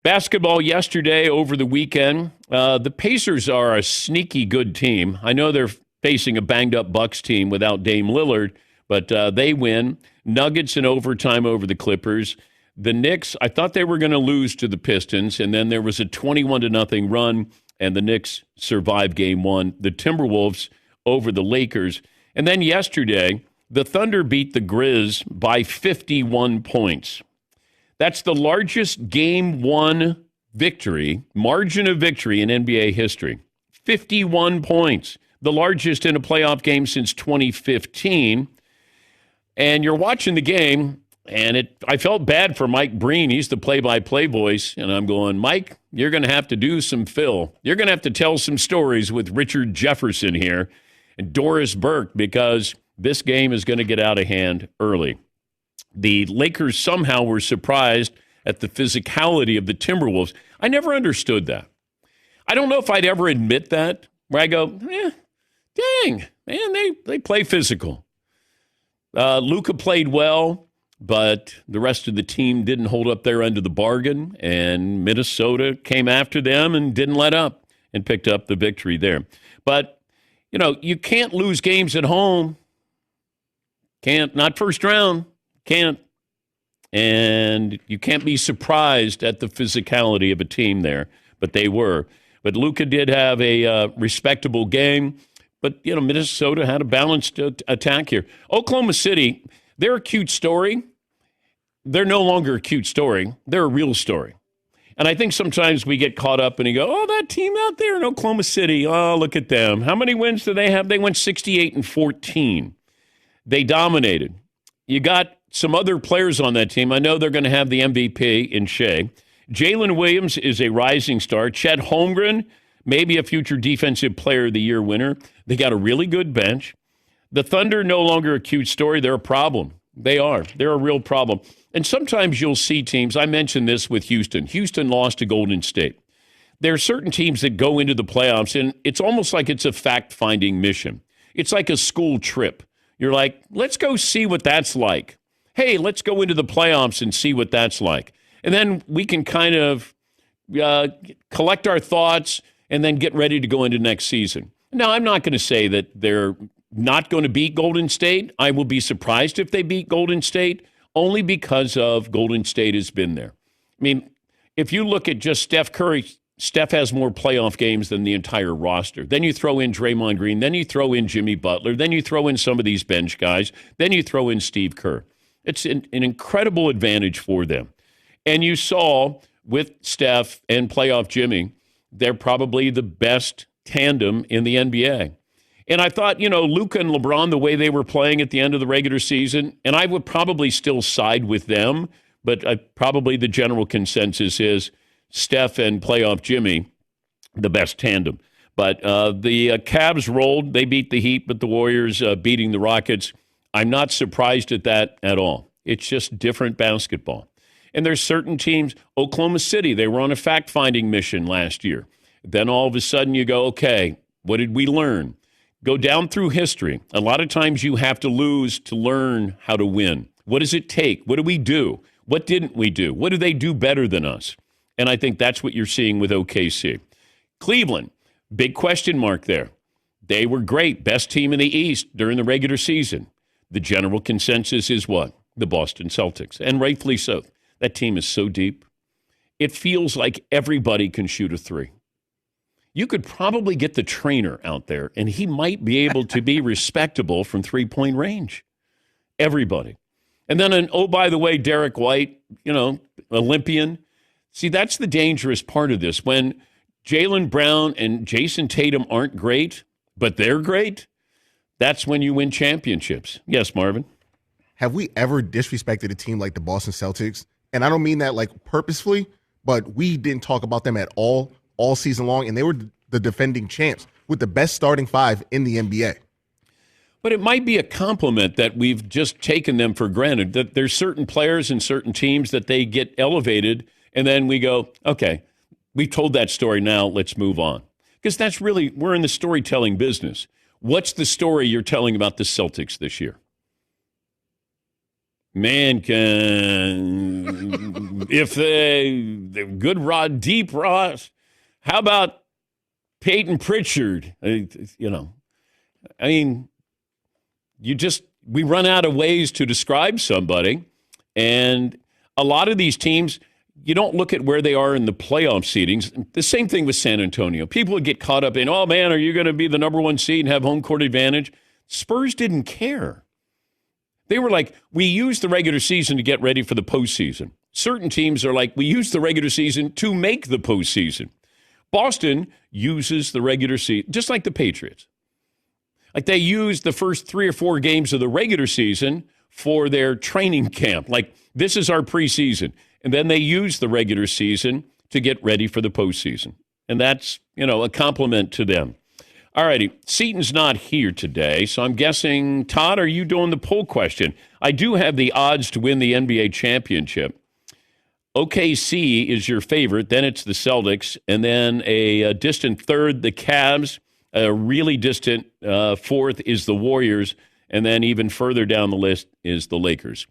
Basketball yesterday over the weekend. The Pacers are a sneaky good team. I know they're facing a banged-up Bucks team without Dame Lillard, but they win. Nuggets in overtime over the Clippers. The Knicks, I thought they were going to lose to the Pistons, and then there was a 21-0 run, and the Knicks survived Game 1. The Timberwolves over the Lakers. And then yesterday, the Thunder beat the Grizz by 51 points. That's the largest Game 1 victory, margin of victory in NBA history. 51 points, the largest in a playoff game since 2015. And you're watching the game, and I felt bad for Mike Breen. He's the play-by-play voice, and I'm going, Mike, you're going to have to do some fill. You're going to have to tell some stories with Richard Jefferson here and Doris Burke, because this game is going to get out of hand early. The Lakers somehow were surprised at the physicality of the Timberwolves. I never understood that. I don't know if I'd ever admit that, where I go, dang, man, they play physical. Luka played well, but the rest of the team didn't hold up their end of the bargain, and Minnesota came after them and didn't let up and picked up the victory there. But, you can't lose games at home. Can't, not first round. Can't. And you can't be surprised at the physicality of a team there, but they were. But Luka did have a respectable game, but, Minnesota had a balanced attack here. Oklahoma City, they're a cute story. They're no longer a cute story. They're a real story. And I think sometimes we get caught up and you go, oh, that team out there in Oklahoma City, oh, look at them. How many wins do they have? They went 68-14. They dominated. You got some other players on that team. I know they're going to have the MVP in Shea. Jalen Williams is a rising star. Chet Holmgren, maybe a future Defensive Player of the Year winner. They got a really good bench. The Thunder, no longer a cute story. They're a problem. They are. They're a real problem. And sometimes you'll see teams, I mentioned this with Houston. Houston lost to Golden State. There are certain teams that go into the playoffs, and it's almost like it's a fact-finding mission. It's like a school trip. You're like, let's go see what that's like. Hey, let's go into the playoffs and see what that's like. And then we can kind of collect our thoughts and then get ready to go into next season. Now, I'm not going to say that they're not going to beat Golden State. I will be surprised if they beat Golden State, only because of Golden State has been there. I mean, if you look at just Steph Curry, Steph has more playoff games than the entire roster. Then you throw in Draymond Green. Then you throw in Jimmy Butler. Then you throw in some of these bench guys. Then you throw in Steve Kerr. It's an incredible advantage for them. And you saw with Steph and playoff Jimmy, they're probably the best tandem in the NBA. And I thought, Luka and LeBron, the way they were playing at the end of the regular season, and I would probably still side with them, but probably the general consensus is Steph and playoff Jimmy, the best tandem. But the Cavs rolled. They beat the Heat, but the Warriors beating the Rockets. I'm not surprised at that at all. It's just different basketball. And there's certain teams, Oklahoma City, they were on a fact-finding mission last year. Then all of a sudden you go, okay, what did we learn? Go down through history. A lot of times you have to lose to learn how to win. What does it take? What do we do? What didn't we do? What do they do better than us? And I think that's what you're seeing with OKC. Cleveland, big question mark there. They were great, best team in the East during the regular season. The general consensus is what? The Boston Celtics, and rightfully so. That team is so deep. It feels like everybody can shoot a three. You could probably get the trainer out there, and he might be able to be respectable from three-point range. Everybody. And then, by the way, Derek White, Olympian. See, that's the dangerous part of this. When Jaylen Brown and Jason Tatum aren't great, but they're great, that's when you win championships. Yes, Marvin? Have we ever disrespected a team like the Boston Celtics? And I don't mean that purposefully, but we didn't talk about them at all season long, and they were the defending champs with the best starting five in the NBA. But it might be a compliment that we've just taken them for granted, that there's certain players and certain teams that they get elevated, and then we go, okay, we've told that story now, let's move on. Because that's really, we're in the storytelling business. What's the story you're telling about the Celtics this year? Man can, if the good Rod, deep Ross, how about Peyton Pritchard? I mean, we run out of ways to describe somebody. And a lot of these teams, you don't look at where they are in the playoff seedings. The same thing with San Antonio. People would get caught up in, oh, man, are you going to be the number one seed and have home court advantage? Spurs didn't care. They were like, we use the regular season to get ready for the postseason. Certain teams are like, we use the regular season to make the postseason. Boston uses the regular season, just like the Patriots. Like they use the first 3 or 4 games of the regular season for their training camp. Like, this is our preseason. And then they use the regular season to get ready for the postseason. And that's, a compliment to them. All righty. Seaton's not here today, so I'm guessing, Todd, are you doing the poll question? I do have the odds to win the NBA championship. OKC is your favorite, then it's the Celtics, and then a distant third, the Cavs. A really distant fourth is the Warriors, and then even further down the list is the Lakers.